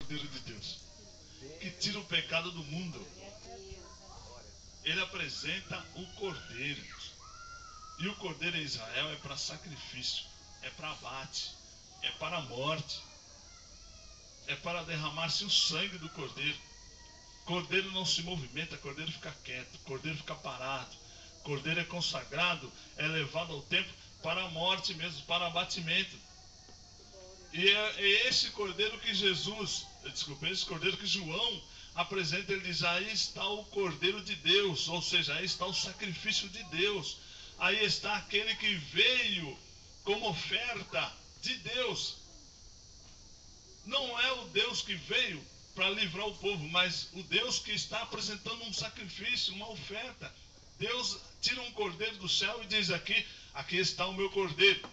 Cordeiro de Deus, que tira o pecado do mundo. Ele apresenta o Cordeiro. E o Cordeiro em Israel é para sacrifício, é para abate, é para a morte, é para derramar-se o sangue do Cordeiro. Cordeiro não se movimenta, Cordeiro fica quieto, Cordeiro fica parado. Cordeiro é consagrado, é levado ao templo para a morte mesmo, para abatimento. E é esse Cordeiro que esse Cordeiro que João apresenta, ele diz, aí está o Cordeiro de Deus, ou seja, aí está o sacrifício de Deus. Aí está aquele que veio como oferta de Deus. Não é o Deus que veio para livrar o povo, mas o Deus que está apresentando um sacrifício, uma oferta. Deus tira um cordeiro do céu e diz aqui está o meu cordeiro.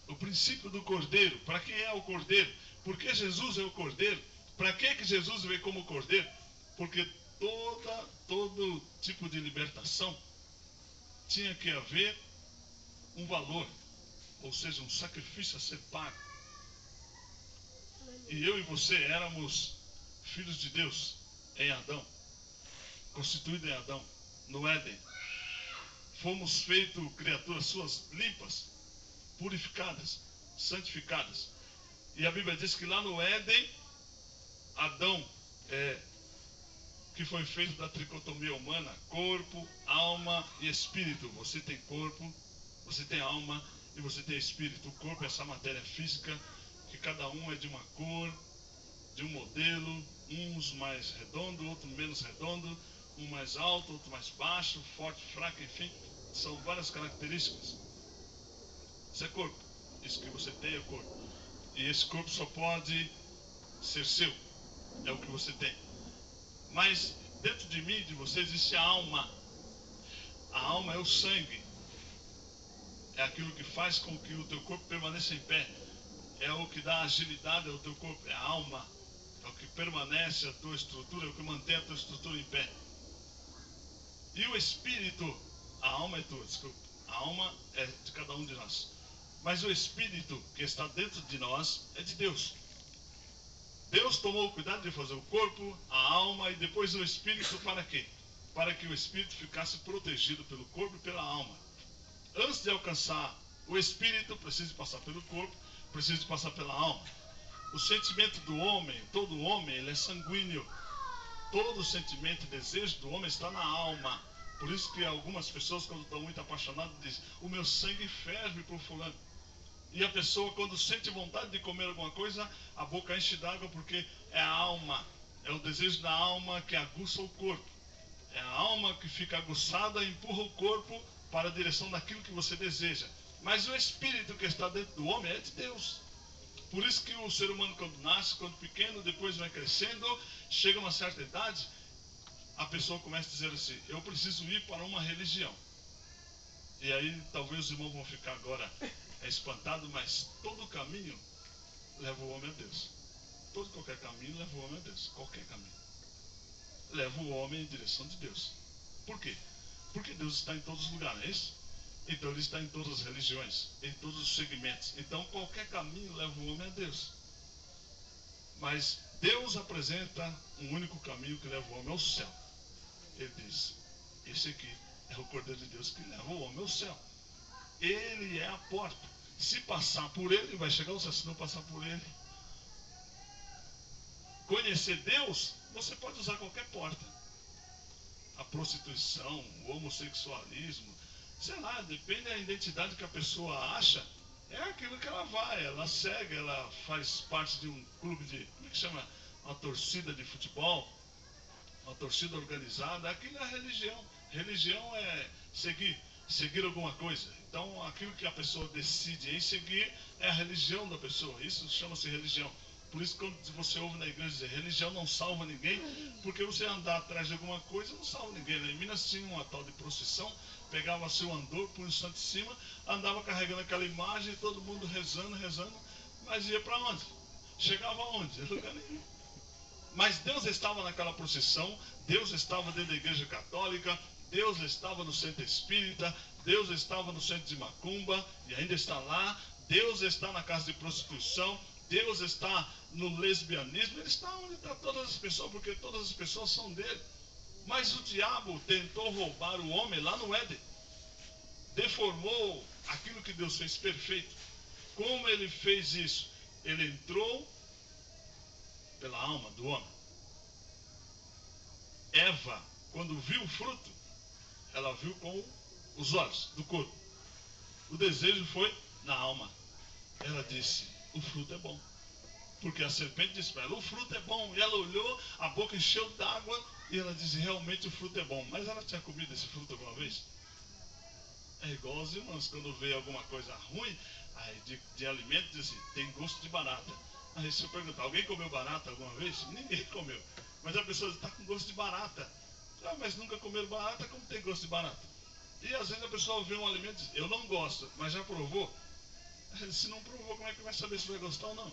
O princípio do cordeiro. Para quem é o cordeiro? Porque Jesus é o cordeiro. Para que Jesus veio como cordeiro? Porque todo tipo de libertação tinha que haver um valor, ou seja, um sacrifício a ser pago. E eu e você éramos filhos de Deus em Adão, constituídos em Adão, no Éden. Fomos feitos criaturas suas limpas, purificadas, santificadas. E a Bíblia diz que lá no Éden, Adão, que foi feito da tricotomia humana, corpo, alma e espírito. Você tem corpo, você tem alma e você tem espírito. O corpo é essa matéria física, que cada um é de uma cor, de um modelo, uns mais redondo, outro menos redondo, um mais alto, outro mais baixo, forte, fraco, enfim, são várias características. Isso é corpo, isso que você tem é corpo. E esse corpo só pode ser seu, é o que você tem. Mas dentro de mim, de você, existe a alma. A alma é o sangue. É aquilo que faz com que o teu corpo permaneça em pé. É o que dá agilidade ao teu corpo. É a alma. É o que permanece a tua estrutura, é o que mantém a tua estrutura em pé. E o espírito, a alma é tua, desculpa. A alma é de cada um de nós. Mas o espírito que está dentro de nós é de Deus. Deus tomou o cuidado de fazer o corpo, a alma e depois o espírito para quê? Para que o espírito ficasse protegido pelo corpo e pela alma. Antes de alcançar o espírito, precisa passar pelo corpo, precisa passar pela alma. O sentimento do homem, todo homem, ele é sanguíneo. Todo sentimento e desejo do homem está na alma. Por isso que algumas pessoas, quando estão muito apaixonadas, dizem, o meu sangue ferve por fulano. E a pessoa, quando sente vontade de comer alguma coisa, a boca enche d'água, porque é a alma. É o desejo da alma que aguça o corpo. É a alma que fica aguçada e empurra o corpo para a direção daquilo que você deseja. Mas o espírito que está dentro do homem é de Deus. Por isso que o ser humano, quando nasce, quando pequeno, depois vai crescendo, chega a uma certa idade, a pessoa começa a dizer assim, eu preciso ir para uma religião. E aí talvez os irmãos vão ficar agora espantados, mas todo caminho leva o homem a Deus. Todo qualquer caminho leva o homem a Deus. Qualquer caminho. Leva o homem em direção de Deus. Por quê? Porque Deus está em todos os lugares, é isso? Então ele está em todas as religiões, em todos os segmentos. Então qualquer caminho leva o homem a Deus. Mas Deus apresenta um único caminho que leva o homem ao céu. Ele diz, esse aqui é o Cordeiro de Deus que leva o homem ao céu. Ele é a porta. Se passar por ele, vai chegar ao céu. Se não passar por ele, conhecer Deus, você pode usar qualquer porta. A prostituição, o homossexualismo, sei lá, depende da identidade que a pessoa acha, é aquilo que ela vai, ela segue, ela faz parte de um clube de, como é que chama? Uma torcida de futebol, uma torcida organizada, aquilo é a religião. Religião é seguir alguma coisa. Então aquilo que a pessoa decide em seguir é a religião da pessoa, isso chama-se religião. Por isso quando você ouve na igreja dizer, religião não salva ninguém, porque você andar atrás de alguma coisa não salva ninguém. Em Minas tinha uma tal de procissão, pegava seu andor, punha o santo em cima, andava carregando aquela imagem, todo mundo rezando, mas ia para onde? Chegava aonde? Lugar nenhum. Mas Deus estava naquela procissão, Deus estava dentro da igreja católica, Deus estava no centro espírita, Deus estava no centro de macumba, e ainda está lá, Deus está na casa de prostituição, Deus está no lesbianismo, ele está onde está todas as pessoas, porque todas as pessoas são dele. Mas o diabo tentou roubar o homem lá no Éden. Deformou aquilo que Deus fez perfeito. Como ele fez isso? Ele entrou pela alma do homem. Eva, quando viu o fruto, ela viu com os olhos do corpo. O desejo foi na alma. Ela disse, o fruto é bom. Porque a serpente disse para ela, o fruto é bom. E ela olhou, a boca encheu d'água e ela disse, realmente o fruto é bom. Mas ela tinha comido esse fruto alguma vez? É igual aos irmãos, quando vê alguma coisa ruim, aí de alimento, diz assim, tem gosto de barata. Aí se eu perguntar, alguém comeu barata alguma vez? Ninguém comeu. Mas a pessoa está com gosto de barata. Ah, mas nunca comeram barata, como tem gosto de barata? E às vezes a pessoa vê um alimento e diz, eu não gosto, mas já provou? Se não provou, como é que vai saber se vai gostar ou não?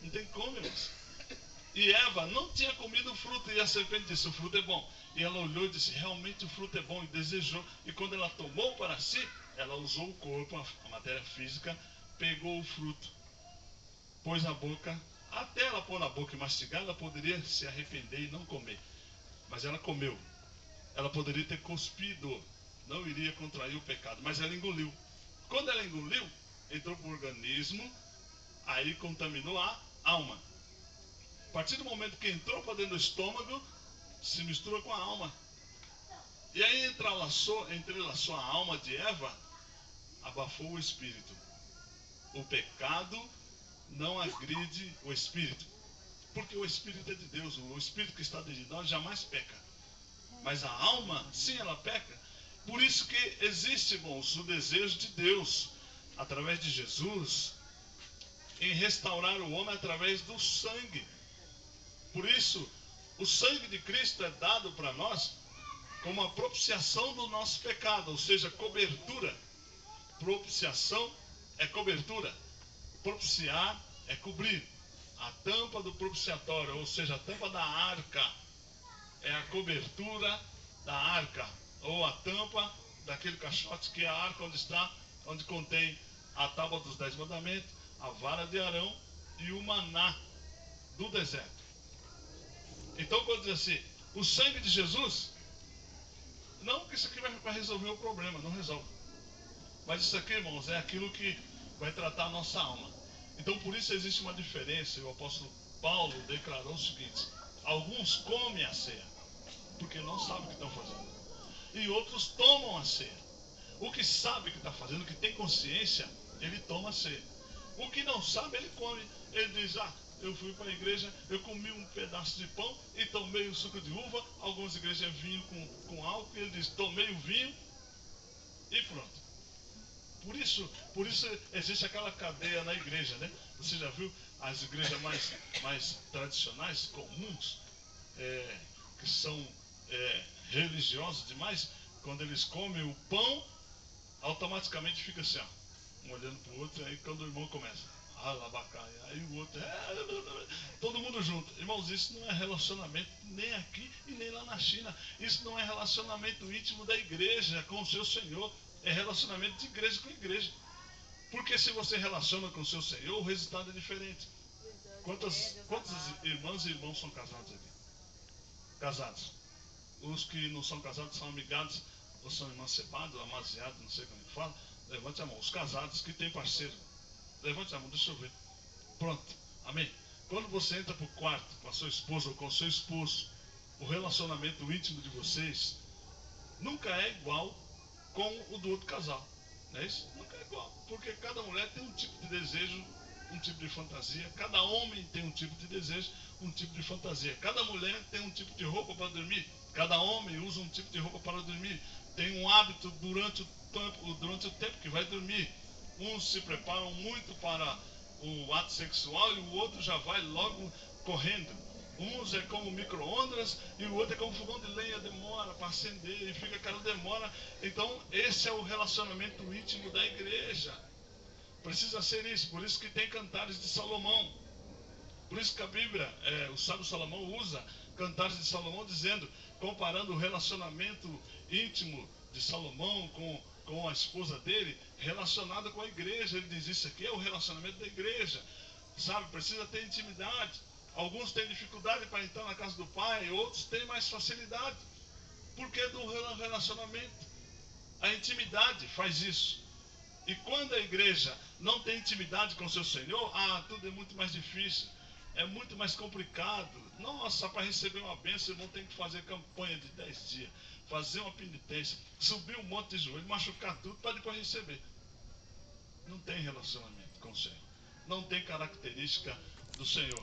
Não tem como, irmãos. E Eva não tinha comido o fruto, e a serpente disse, o fruto é bom. E ela olhou e disse, realmente o fruto é bom, e desejou. E quando ela tomou para si, ela usou o corpo, a matéria física, pegou o fruto, pôs na boca. Até ela pôr na boca e mastigar, ela poderia se arrepender e não comer. Mas ela comeu. Ela poderia ter cuspido, não iria contrair o pecado, mas ela engoliu. Quando ela engoliu, entrou para o organismo, aí contaminou a alma. A partir do momento que entrou para dentro do estômago, se mistura com a alma. E aí entrelaçou a alma de Eva, abafou o espírito. O pecado não agride o espírito, porque o espírito é de Deus, o espírito que está dentro de nós jamais peca. Mas a alma, sim, ela peca. Por isso que existe, irmãos, o desejo de Deus, através de Jesus, em restaurar o homem através do sangue. Por isso, o sangue de Cristo é dado para nós como a propiciação do nosso pecado, ou seja, cobertura. Propiciação é cobertura. Propiciar é cobrir. A tampa do propiciatório, ou seja, a tampa da arca, é a cobertura da arca, ou a tampa daquele caixote que é a arca onde está, onde contém a tábua dos 10 mandamentos, a vara de Arão e o maná do deserto. Então, quando diz assim, o sangue de Jesus, não que isso aqui vai resolver o problema, não resolve. Mas isso aqui, irmãos, é aquilo que vai tratar a nossa alma. Então, por isso existe uma diferença. O apóstolo Paulo declarou o seguinte: alguns comem a ceia, porque não sabem o que estão fazendo. E outros tomam a ceia. O que sabe o que está fazendo, o que tem consciência, ele toma a ceia. O que não sabe, ele come. Ele diz, eu fui para a igreja, eu comi um pedaço de pão e tomei o suco de uva. Algumas igrejas é vinho com álcool, e ele diz, tomei o vinho e pronto. Por isso existe aquela cadeia na igreja, né? Você já viu as igrejas mais tradicionais, comuns, que são religiosas demais, quando eles comem o pão, automaticamente fica assim, um olhando para o outro, aí quando o irmão começa, alabacaia, aí o outro, todo mundo junto. Irmãos, isso não é relacionamento nem aqui e nem lá na China. Isso não é relacionamento íntimo da igreja com o seu Senhor. É relacionamento de igreja com igreja. Porque se você relaciona com o seu Senhor, o resultado é diferente. Quantas irmãs e irmãos são casados aqui? Casados. Os que não são casados são amigados, ou são emancipados, amaziados, não sei como é que fala. Levante a mão. Os casados que têm parceiro. Levante a mão, deixa eu ver. Pronto. Amém. Quando você entra para o quarto com a sua esposa ou com o seu esposo, o relacionamento íntimo de vocês nunca é igual com o do outro casal. Não é isso? Nunca é igual. Porque cada mulher tem um tipo de desejo, um tipo de fantasia. Cada homem tem um tipo de desejo, um tipo de fantasia. Cada mulher tem um tipo de roupa para dormir. Cada homem usa um tipo de roupa para dormir. Tem um hábito durante o tempo que vai dormir. Uns se preparam muito para o ato sexual e o outro já vai logo correndo. Uns é como micro-ondas e o outro é como fogão de lenha, demora para acender e fica aquela demora. Então esse é o relacionamento íntimo da igreja. Precisa ser isso, por isso que tem Cantares de Salomão. Por isso que a Bíblia, o sábio Salomão usa Cantares de Salomão dizendo, comparando o relacionamento íntimo de Salomão com a esposa dele, relacionado com a igreja. Ele diz, isso aqui é o relacionamento da igreja. sabe? Precisa ter intimidade. Alguns têm dificuldade para entrar na casa do pai, outros têm mais facilidade. Porque do relacionamento. A intimidade faz isso. E quando a igreja não tem intimidade com seu Senhor, tudo é muito mais difícil, é muito mais complicado. Nossa, para receber uma bênção, o irmão tem que fazer campanha de 10 dias, fazer uma penitência, subir um monte de joelho, machucar tudo para depois receber. Não tem relacionamento com o Senhor, não tem característica do Senhor.